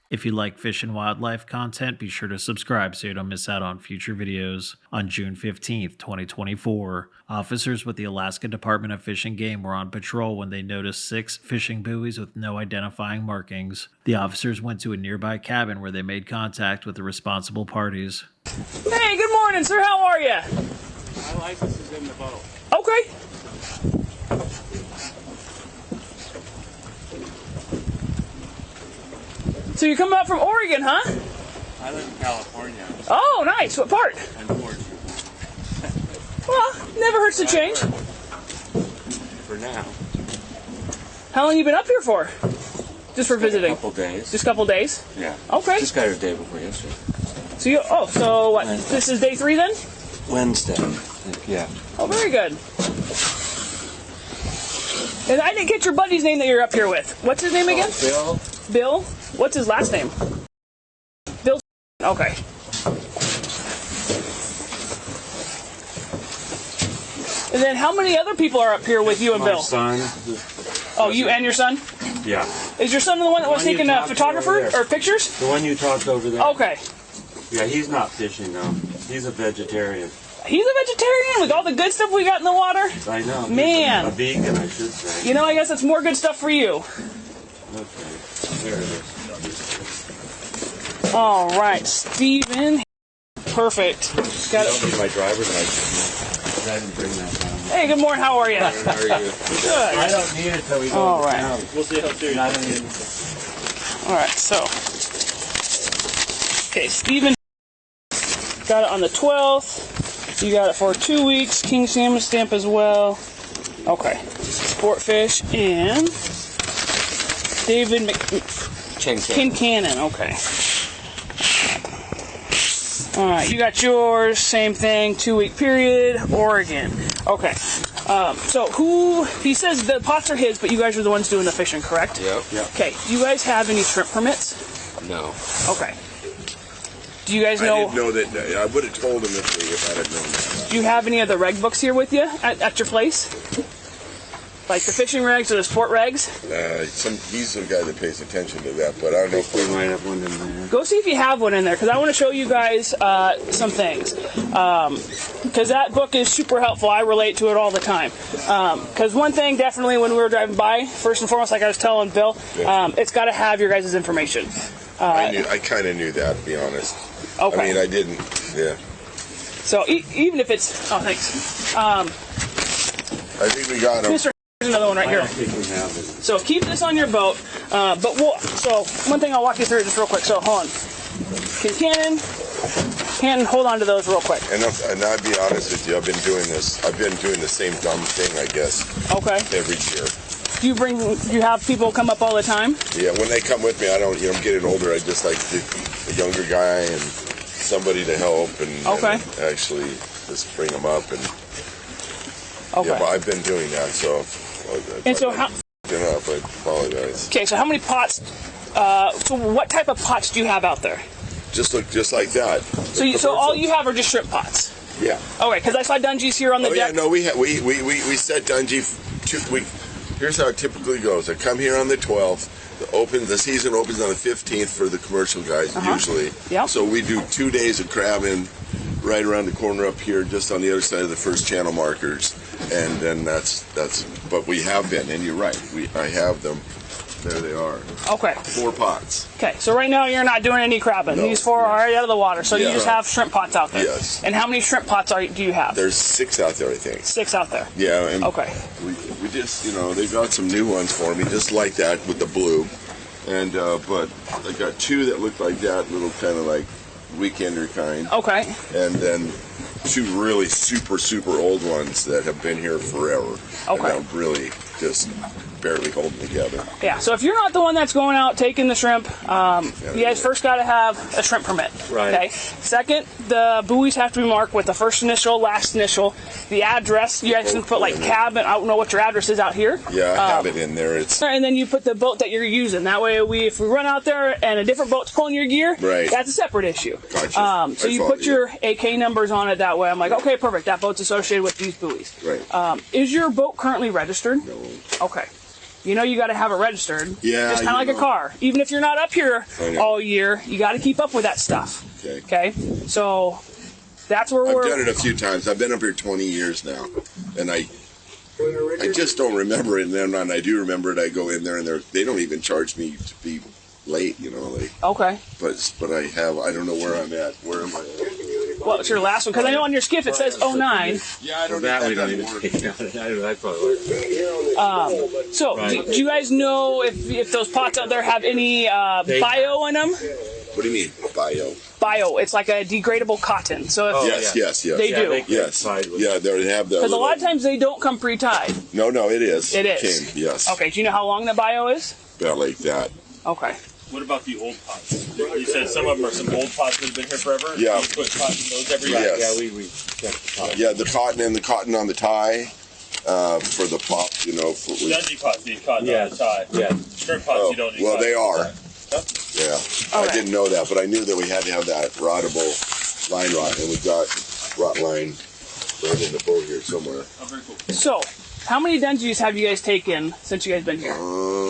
If you like fish and wildlife content, be sure to subscribe so you don't miss out on future videos. On June 15th, 2024, officers with the Alaska Department of Fish and Game were on patrol when they noticed 6 fishing buoys with no identifying markings. The officers went to a nearby cabin where they made contact with the responsible parties. Hey, good morning, sir. How are you? My license is in the boat. Okay. So you're coming up from Oregon, huh? I live in California. Oh, nice. What part? Unfortunately. Well, never hurts to change. For now. How long you been up here for? Just for visiting? A couple days. Just a couple days? Yeah. Okay. Just got here the day before yesterday. So you, so what? Wednesday. This is day 3 then? Wednesday. Yeah. Oh, very good. And I didn't get your buddy's name that you're up here with. What's his name again? Bill. Bill? What's his last name? Bill. Okay. And then how many other people are up here with you and My Bill? son. Oh, you and your son? Yeah. Is your son the one that was The one you taking talked to photographer over there. or pictures? The one you talked over there. Okay. Yeah, he's not fishing though. He's a vegetarian. He's a vegetarian with all the good stuff we got in the water? I know. Man. A vegan, I should say. You know, I guess it's more good stuff for you. Okay. There it is. All right, Steven. Perfect. Got You don't it. need my driver's license. I didn't bring that down. Hey, good morning. How are you? How are you? Good. I don't need it till we go All to right. town. We'll see how serious. I don't need it. All right, so. Okay, Steven got it on the 12th. You got it for 2 weeks. King salmon stamp as well. Okay. Sport fish and David Kincannon. Okay. All right, you got yours. Same thing. 2-week period. Oregon. Okay. So who? He says the pots are his, but you guys are the ones doing the fishing, correct? Yep. Okay. Do you guys have any shrimp permits? No. Okay. Do you guys know? I didn't know that. I would have told him if I had known that. Do you have any of the reg books here with you at your place? Like the fishing regs or the sport regs? He's the guy that pays attention to that, but I don't know if We might have one in there. Go see if you have one in there, because I want to show you guys some things. Because that book is super helpful. I relate to it all the time. Because one thing, definitely, when we were driving by, first and foremost, like I was telling Bill, it's got to have your guys' information. I kind of knew that, to be honest. Okay. I mean, I didn't. Yeah. So even if it's, oh, thanks. I think we got him. Mr. Here's another one right I here. don't think we have it. So keep this on your boat. So one thing I'll walk you through just real quick. So hold on. Kincannon, hold on to those real quick. And I'll be honest with you, I've been doing this. I've been doing the same dumb thing, I guess, Okay. every year. Do you have people come up all the time? Yeah, when they come with me, I don't. I'm getting older. I just like a younger guy and somebody to help, and actually just bring them up. And Okay. yeah, but I've been doing that, so. And so how? Enough, I apologize. Okay, so how many pots? So what type of pots do you have out there? Just look just like that. So all you have are just shrimp pots. Yeah. Okay, because I saw Dungeys here on the deck. Yeah, no, we set Dungy. Here's how it typically goes. I come here on the 12th. The season opens on the 15th for the commercial guys usually. Yep. So we do 2 days of crabbing right around the corner up here, just on the other side of the first channel markers, and then that's. But we have been, and you're right. I have them. There they are. Okay. 4 pots. Okay, so right now you're not doing any crabbing. No. These 4 are already out of the water, so you Yeah. just have shrimp pots out there. Yes. And how many shrimp pots do you have? There's 6 out there, I think. 6 out there. Yeah. And Okay. We just, they got some new ones for me, just like that with the blue. And but I got 2 that look like that, little kind of like weekender kind. Okay. And then 2 really super old ones that have been here forever. Okay. And I'm really just barely holding together. Yeah, so if you're not the one that's going out taking the shrimp, you guys first got to have a shrimp permit. Right. Okay. Second, the buoys have to be marked with the first initial, last initial, the address. You guys can put like cabin. I don't know what your address is out here. Yeah, I have it in there. It's And then you put the boat that you're using. That way, if we run out there and a different boat's pulling your gear, Right. that's a separate issue. Gotcha. So I you follow put your AK numbers on it that way. I'm like, okay, perfect. That boat's associated with these buoys. Right. Is your boat currently registered? No. Okay. you know you got to have it registered. Yeah, It's kind of like you a know. car. Even if you're not up here I know. all year, you got to keep up with that stuff. Okay. So that's where I've done it a few times. I've been up here 20 years now, and I just don't remember it. And then when I do remember it, I go in there, and they don't even charge me to be late. You know, like. Okay. But I don't know where I'm at. Where am I at? Well, it's your last one because I know on your skiff it says 09. Yeah, I don't That we need don't even anymore. take out. I probably work. So do you guys know if those pots out there have any bio in them? What do you mean, bio? Bio. It's like a degradable cotton. So if Yes. they do. They Yes. tied with Yeah, they have that. Because a lot of times they don't come pre-tied. No, it is. It is. Came, yes. Okay. Do you know how long the bio is? About like that. Okay. What about the old pots? You said some of them are some old pots that have been here forever. Yeah. You put pots in those every year. Yes. Yeah, we check the top. Yeah, the cotton on the tie for the pop. You know. Dungy pots need cotton on the tie. Yeah. Shrimp pots you don't need. Well, cotton they on the are. tie. Yeah. Okay. I didn't know that, but I knew that we had to have that rottable line rot, and we got rot line right in the boat here somewhere. Oh, very cool. So, how many dungeons have you guys taken since you guys been here?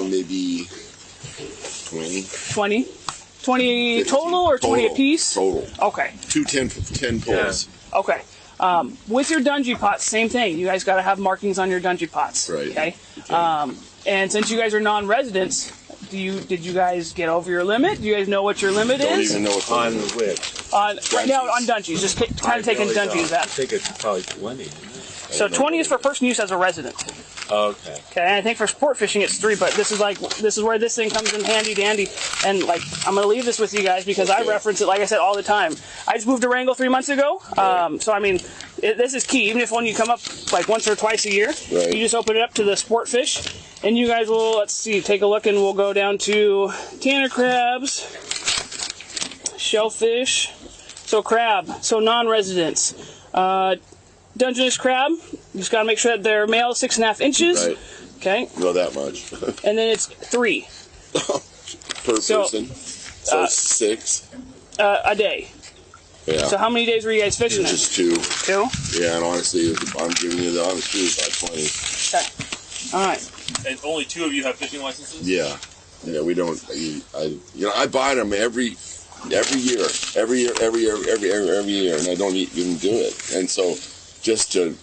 Maybe 20. 20? 20 total or 20 Total. apiece? Total. Okay. 10 pulls. Okay. With your dungy pots, same thing. You guys got to have markings on your dungy pots. Right. Okay. And since you guys are non-residents, did you guys get over your limit? Do you guys know what your limit Don't is? even know what's On the whip. Right now on dungeons, just kind of taking dungeons I out. think it's probably 20. Isn't it? So 20 is for personal use as a resident. Okay. Okay, and I think for sport fishing it's 3, but this is where this thing comes in handy dandy. And like I'm gonna leave this with you guys because I reference it, like I said, all the time. I just moved to Wrangell 3 months ago, so I mean this is key. Even if when you come up like once or twice a year, Right. you just open it up to the sport fish, and you guys will take a look, and we'll go down to tanner crabs, shellfish, so crab, so non-residents. Dungeness crab, you just got to make sure that they're male 6.5 inches. Right. Okay, Know that much. and then it's 3 Per So, person. So 6. a day. Yeah. So how many days were you guys fishing then? Just 2. 2? Yeah, and honestly, I'm giving you the honest truth, about 20. Okay. All right. And only 2 of you have fishing licenses? Yeah. Yeah, we don't. I buy them every year, and I don't even do it. And so, just to.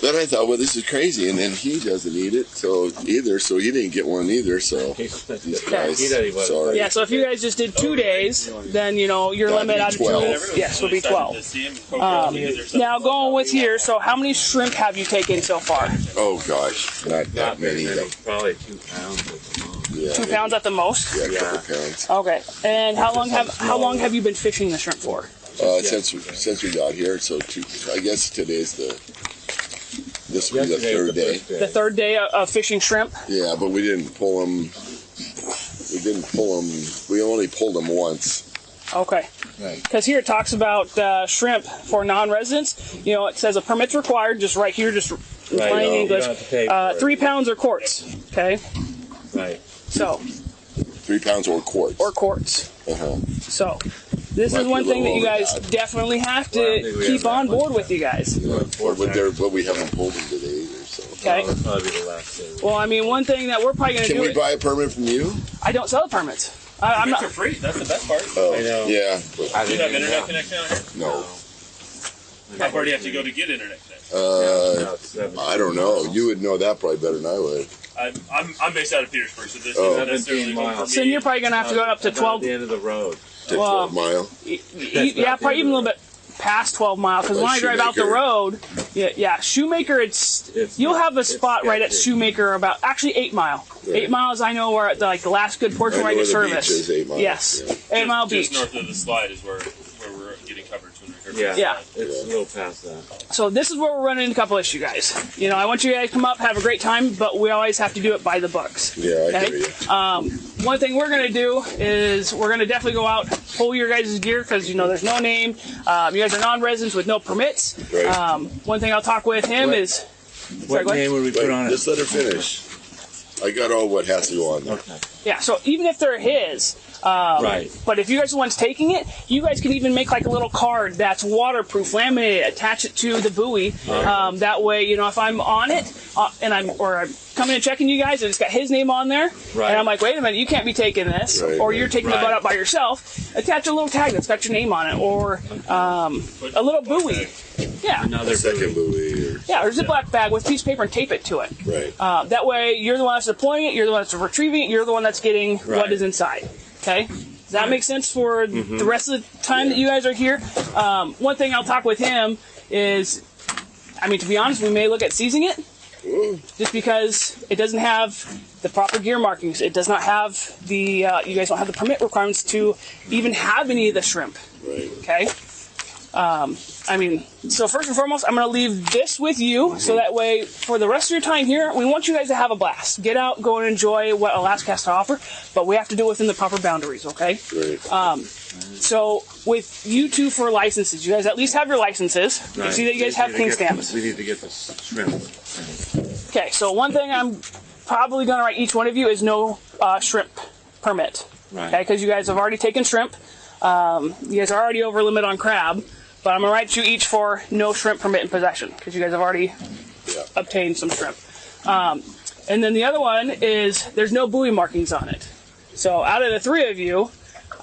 Then I thought, well, this is crazy, and then he doesn't eat it, so he didn't get one either. So these guys, He doesn't eat one. sorry. Yeah, so if you guys just did 2 days, then, your That'd limit be out of 2, 12. yes, would be 12. Now, going with here, so how many shrimp have you taken so far? Oh gosh, not that many. Probably 2 pounds at the most. Yeah, 2 pounds at the most? Yeah, a couple pounds. Okay. And how long have you been fishing the shrimp for? Since we got here, so I guess today's this will be the Yesterday's third day. first day. The 3rd day of fishing shrimp? Yeah, but we didn't pull them. We only pulled them once. Okay. Right. Because here it talks about shrimp for non-residents. It says a permit's required, just right here, just in Right, plain you English. don't have to pay for it. 3 pounds or quarts. Okay. Right. So, 3 pounds or quarts. or quarts. Uh-huh. So, this Might is be one a thing that little you guys over that. definitely have Well, I don't to think we keep have on that much. board with you guys. But we haven't pulled them today either. So. Okay. That'll probably be the last day. Well, I mean, one thing that we're probably going to Can do. we buy a permit from you? I don't sell the permits. I'm Permits not. are free. That's the best part. Oh, I know. yeah. But, I Do you didn't have even internet know. connection out here? no. How far do you have to go to get internet connection? No, it's 7. I don't know. You would know that probably better than I would. I'm based out of Petersburg, so this Oh. isn't necessarily 17 home for miles. So me. you're probably going to have to go up to About 12. the end of the road. To Well, 12 mile. Yeah, probably even a little bit past 12 miles. Because when I drive out the Shoemaker. road, yeah, Shoemaker, you'll have a spot right at sketchy. Shoemaker about actually 8 Mile. Right. 8 miles, I know where the last good portion I where I know get where the beach service. is, 8 miles. Yes, Yeah. 8 Mile Just Beach. north of the slide is where we're getting coverage when we're here. Yeah. Yeah. It's a little past that. So this is where we're running into a couple issues, guys. I want you guys to come up, have a great time, but we always have to do it by the books. Yeah, I Okay? hear you. One thing we're going to do is we're going to definitely go out, pull your guys' gear, because, there's no name. You guys are non-residents with no permits. Right. One thing I'll talk with him What- is... What go ahead. name would we put Wait, on it? just let her finish. I got all what has to go on there. Okay. Yeah, so even if they're his, Right. But if you guys are the ones taking it, you guys can even make like a little card that's waterproof, laminated, attach it to the buoy. That way, you know, if I'm on it and I'm coming and checking you guys, and it's got his name on there, Right. and I'm like, wait a minute, you can't be taking this, Right, or you're taking the right. boat out by yourself. Attach a little tag that's got your name on it, or a little buoy. Yeah. Another Second buoy. Or, Yeah, or a Ziploc bag with a piece of paper and tape it to it. right. That way, you're the one that's deploying it, you're the one that's retrieving it, you're the one that's getting what Right. is inside. Okay? Does that make sense for the rest of the time that you guys are here? One thing I'll talk with him is, I mean, to be honest, we may look at seizing it, just because it doesn't have the proper gear markings. It does not have the, you guys don't have the permit requirements to even have any of the shrimp. Right. Okay? I mean, so first and foremost, I'm going to leave this with you, so that way, for the rest of your time here, we want you guys to have a blast. Get out, go and enjoy what Alaska has to offer, but we have to do it within the proper boundaries, okay? Right. So, with you two for licenses, you guys at least have your licenses. You Right. see that you guys have king stamps. We need to get this shrimp. Okay, so one thing I'm probably going to write each one of you is no shrimp permit. Right. Okay, because you guys have already taken shrimp. You guys are already over limit on crab, but I'm going to write you each for no shrimp permit in possession, because you guys have already obtained some shrimp. And then the other one is there's no buoy markings on it. So out of the three of you,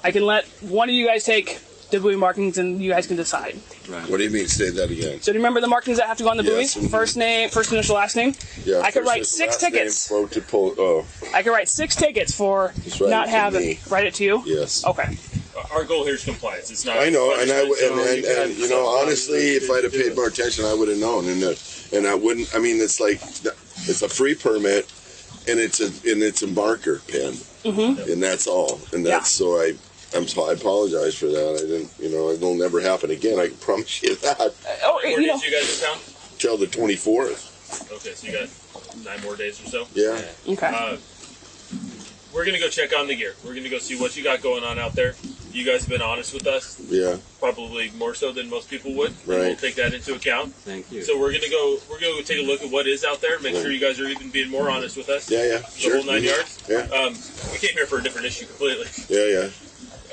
I can let one of you guys take the buoy markings and you guys can decide. Right. What do you mean? Say that again. So do you remember the markings that have to go on the Yes, buoys? mhm. First name, first initial, last name? Yeah. I could first write is 6 last name, tickets. vote to pull. Oh, I could write 6 tickets for Just write not it to having. me. Write it to you? yes. Okay. Our goal here is compliance. It's not. I know, and punishment, so and you know, honestly, if I'd have paid more attention, I would have known, and I wouldn't. I mean, it's like it's a free permit, and it's a marker pen, and that's all, and that's so I apologize for that. I didn't, you know, it'll never happen again. I can promise you that. Oh, Where you know. days you guys in town? Till the 24th. Okay, so you got 9 more days or so. Yeah. Okay. We're gonna go check on the gear. We're gonna go see what you got going on out there. You guys have been honest with us, Yeah. probably more so than most people would. And we'll Right. take that into account. Thank you. So we're gonna go take a look at what is out there. Make sure you guys are even being more honest with us. Yeah. Yeah. The Sure. whole 9 yards. Yeah. We came here for a different issue completely. Yeah.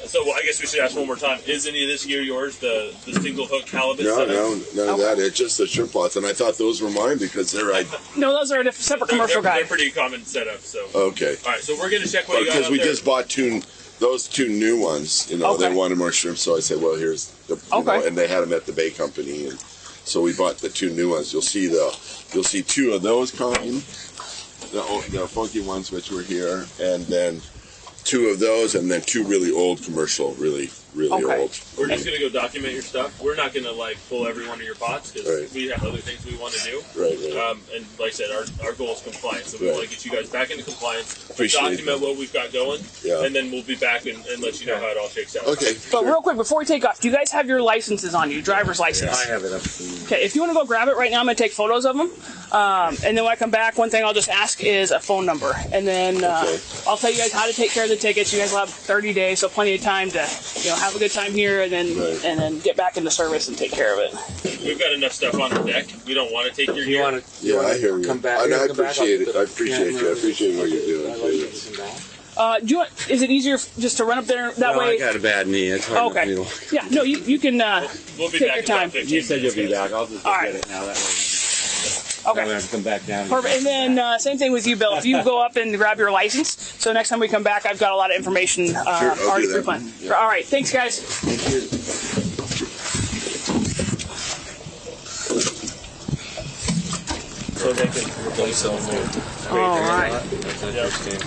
So I guess we should ask one more time: is any of this gear yours? The single hook halibut? No, setup? no, none of that. It's just the shrimp pots, and I thought those were mine because they're No, those are a separate commercial They're guide. pretty common setup. So okay. all right, so we're gonna check what you got Because out we there. just bought those two new ones. You know, Okay. they wanted more shrimp, so I said, well, here's the. You Okay. know, and they had them at the Bay Company, and so we bought the 2 new ones. You'll see 2 of those kind, the funky ones which were here, and then 2 of those, and then 2 really old commercial, really Okay. old. We're just gonna go document your stuff. We're not gonna pull every one of your pots because Right. we have other things we want to do. Right. And like I said, our goal is compliance. So we Right. want to get you guys back into compliance. Appreciate document that. what we've got going, Yeah. and then we'll be back and let you know how it all shakes out. Okay. But real quick, before we take off, do you guys have your licenses on you? Driver's license? I have it up. Okay, if you want to go grab it right now, I'm going to take photos of them. And then when I come back, one thing I'll just ask is a phone number. And then Okay. I'll tell you guys how to take care of the tickets. You guys will have 30 days, so plenty of time to have a good time here and then Right. and then get back into service and take care of it. We've got enough stuff on the deck. We don't want to take your You gear. want to? Yeah, I hear you. Come back. And I come back? appreciate I'll it. put I the appreciate you. I appreciate what you're doing. I'd like to come back. Do you want, is it easier just to run up there that Well, way? I got a bad knee. It's hard Okay. for me to walk. Yeah, no, you can We'll be take back your in about time. 15 You said you'll be minutes, back. I'll just All go right. get it now. That way. Okay. I'm gonna have to come back down. Perfect. And then same thing with you, Bill. If you go up and grab your license, so next time we come back, I've got a lot of information I'll already do that. pre-planned. All right. Thanks, guys. Thank you. So they can replace them. All right. That's interesting.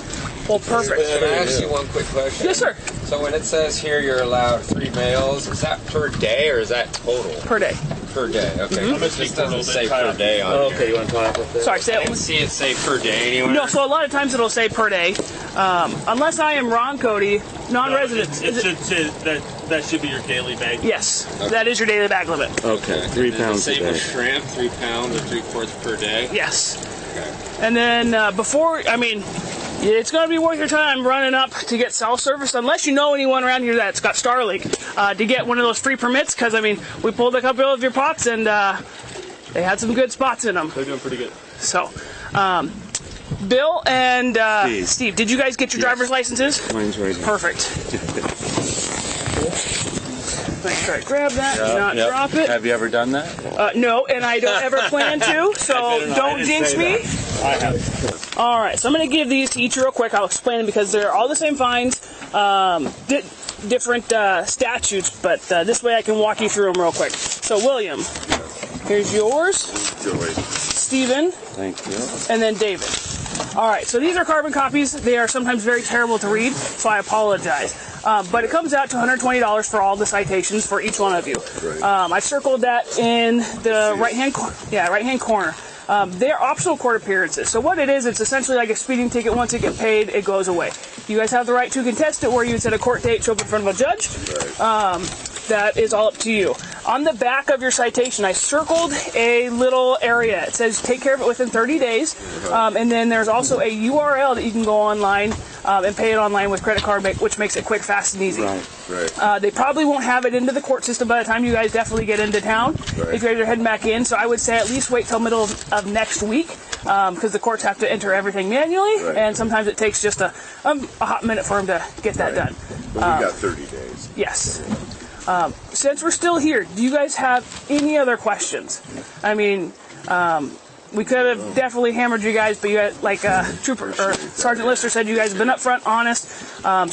Well, perfect. Can I ask you one quick question? Yes, sir. So when it says here you're allowed 3 males, is that per day or is that total? Per day. Per day, okay. Mm-hmm. It just doesn't say per day on here. Okay, you want to talk about that? Sorry, say I it didn't was. see it say per day anywhere. No, so a lot of times it'll say per day. Unless I am wrong, Cody, non-resident. It should say that should be your daily bag. Yes, that is your daily bag limit. Okay, 3 Is it the pounds a same day. with shrimp, 3 pounds or 3/4 per day? Yes. And then it's going to be worth your time running up to get cell service, unless you know anyone around here that's got Starlink, to get one of those free permits, because, we pulled a couple of your pots, and they had some good spots in them. They're doing pretty good. So, Bill and Steve, did you guys get your driver's licenses? Mine's right here. Perfect. Make sure I grab that and not drop it. Have you ever done that? No, and I don't ever plan to, so don't jinx me. I have. All right, so I'm going to give these to each real quick. I'll explain them because they're all the same fines, different statutes, but this way I can walk you through them real quick. So, William, here's yours. Stephen. Thank you. And then David. All right, so these are carbon copies. They are sometimes very terrible to read, so I apologize. But it comes out to $120 for all the citations for each one of you. Right. I've circled that in the right-hand corner. They're optional court appearances. So what it is, it's essentially like a speeding ticket. Once it gets paid, it goes away. You guys have the right to contest it where you set a court date, show up in front of a judge. Right. That is all up to you. On the back of your citation, I circled a little area. It says take care of it within 30 days. And then there's also a URL that you can go online and pay it online with credit card, which makes it quick, fast, and easy. Right. They probably won't have it into the court system by the time you guys definitely get into town. Right. If you guys are heading back in. So I would say at least wait till middle of next week because the courts have to enter everything manually. Right. And sometimes it takes just a hot minute for them to get that done. But we got 30 days. Yes. Since we're still here, do you guys have any other questions? I mean, we could have definitely hammered you guys, but you guys, like Trooper or Sergeant Lister said, you guys have been upfront, honest.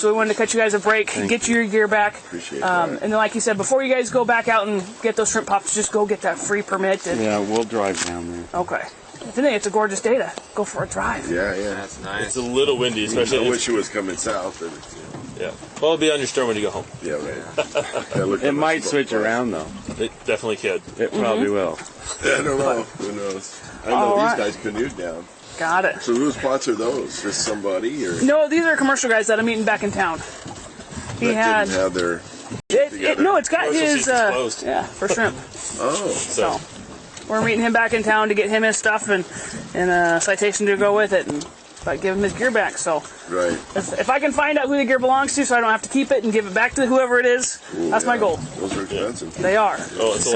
So we wanted to cut you guys a break, get you your gear back. Appreciate that. And then, like you said, before you guys go back out and get those shrimp pops, just go get that free permit. And, Yeah, we'll drive down there. okay. Today it's a gorgeous day to go for a drive. Yeah. That's nice. It's a little windy, especially. I wish it was coming south. But Yeah. Well, it'll be on your stern when you go home. yeah, right. It might switch around though. It definitely could. It probably will. I don't know. Who knows? I know All these right. guys canoed down. Got it. So whose plots are those? Just somebody or No, these are commercial guys that I'm meeting back in town. He that had didn't have their? no, it's got Commercial his season's closed. yeah for shrimp. Oh, So we're meeting him back in town to get him his stuff and a citation to go with it and give him his gear back. So right. if I can find out who the gear belongs to so I don't have to keep it and give it back to whoever it is, Ooh, that's my yeah. goal. Those are expensive. They are. Oh, it's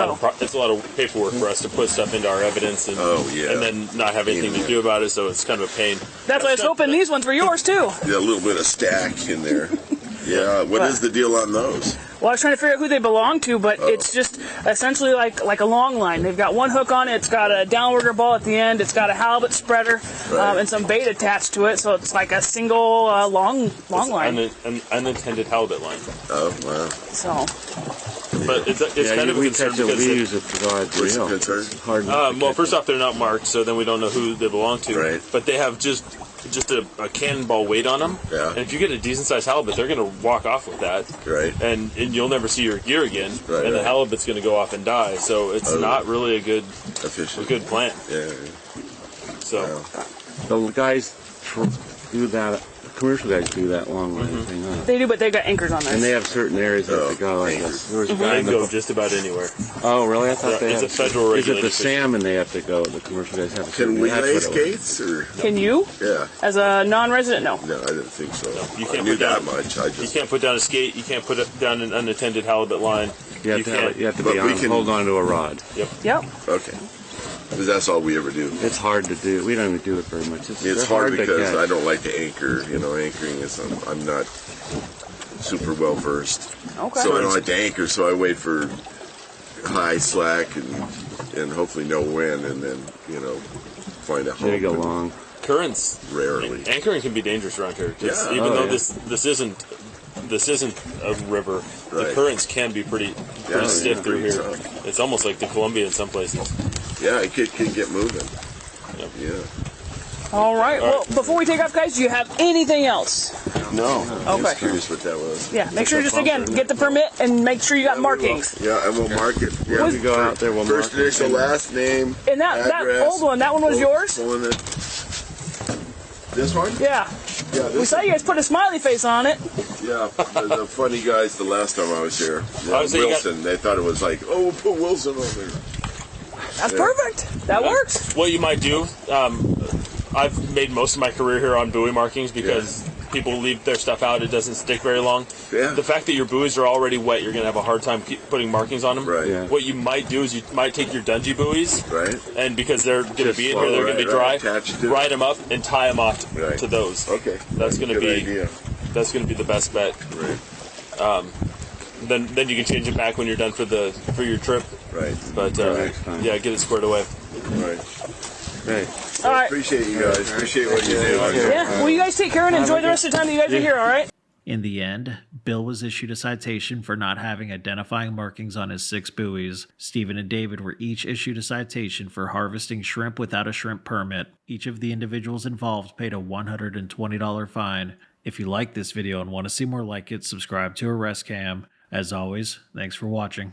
a lot of paperwork for us to put stuff into our evidence and and then not have anything to do about it. So it's kind of a pain. That's why I was hoping these ones were yours too. Yeah, a little bit of stack in there. Yeah. What is the deal on those? Well, I was trying to figure out who they belong to, but it's just essentially like a long line. They've got one hook on it. It's got a downrigger ball at the end. It's got a halibut spreader and some bait attached to it. So it's like a single long line. An unintended halibut line. Oh, wow. So But it's kind of a we concern catch it. because We use it for God's What's the real. concern? It's hard. not to well, catch first it. off, they're not marked, so then we don't know who they belong to. Right. But they have just a cannonball weight on them. Yeah. And if you get a decent sized halibut, they're going to walk off with that. Right. And you'll never see your gear again. Right, and the right. halibut's going to go off and die. So it's not really a good Efficient. plan. Yeah. So Wow. The guys do that. Commercial guys do that long line thing, huh? they do, but they've got anchors on there. And they have certain areas that they go. I guess there was a guy they in go the. just about anywhere. Oh, really? I thought Yeah, they it's had. a federal Is it regulated the salmon they have to go? The commercial guys have. Can we that's lay what it was. skates or? Can you, Yeah. as a non-resident? No. No, I didn't think so. You I can't knew put down- that much. I You just. can't put down a skate. You can't put down an unattended halibut line. You have to have it. You have to But be we on. can- Hold on to a rod. Yep. Okay. Because that's all we ever do. It's hard to do. We don't even do it very much. It's they're hard to because catch. I don't like to anchor. You know, anchoring is I'm not super well versed. Okay. So I don't like to anchor. So I wait for high slack and hopefully no wind, and then find a They go home. long. Currents. Rarely. Anchoring can be dangerous around here. 'Cause Yeah. even though yeah. this isn't a river, the Right. currents can be pretty Yeah, stiff yeah, through pretty here. tough. It's almost like the Columbia in some places. Yeah, it can get moving. Yep. Yeah. All right. Well, before we take off, guys, do you have anything else? No. I was Okay. curious what that was. Yeah. Make sure just again get the permit and make sure you got markings. Yeah, and we'll mark it. Yeah, We go out there. We'll first mark it. initial, last name. And that address, old one, that one was yours? pulling it. This one? Yeah. Yeah, We this saw you guys put a smiley face on it. Yeah, the funny guys the last time I was here. Yeah, I was saying you got- Wilson, they thought it was like, oh, we'll put Wilson on there. That's Yeah. perfect. That works. What you might do, I've made most of my career here on buoy markings because people leave their stuff out, it doesn't stick very long. Yeah. The fact that your buoys are already wet, you're going to have a hard time putting markings on them. Right. Yeah. What you might do is you might take your dungy buoys, Right. and because they're going to Just be in here, they're going to be dry, attached to it. ride them up and tie them off Right. to those. Okay. That's going to Good be idea. that's going to be the best bet. Right. Then you can change it back when you're done for your trip. Right. But next time. yeah, get it squared away. Right. Okay. All right. Appreciate you guys. Appreciate what you do. Yeah. Well, you guys take care and enjoy the rest of the time that you guys are here. All right. In the end, Bill was issued a citation for not having identifying markings on his 6 buoys. Stephen and David were each issued a citation for harvesting shrimp without a shrimp permit. Each of the individuals involved paid a $120 fine. If you like this video and want to see more like it, subscribe to Arrest Cam. As always, thanks for watching.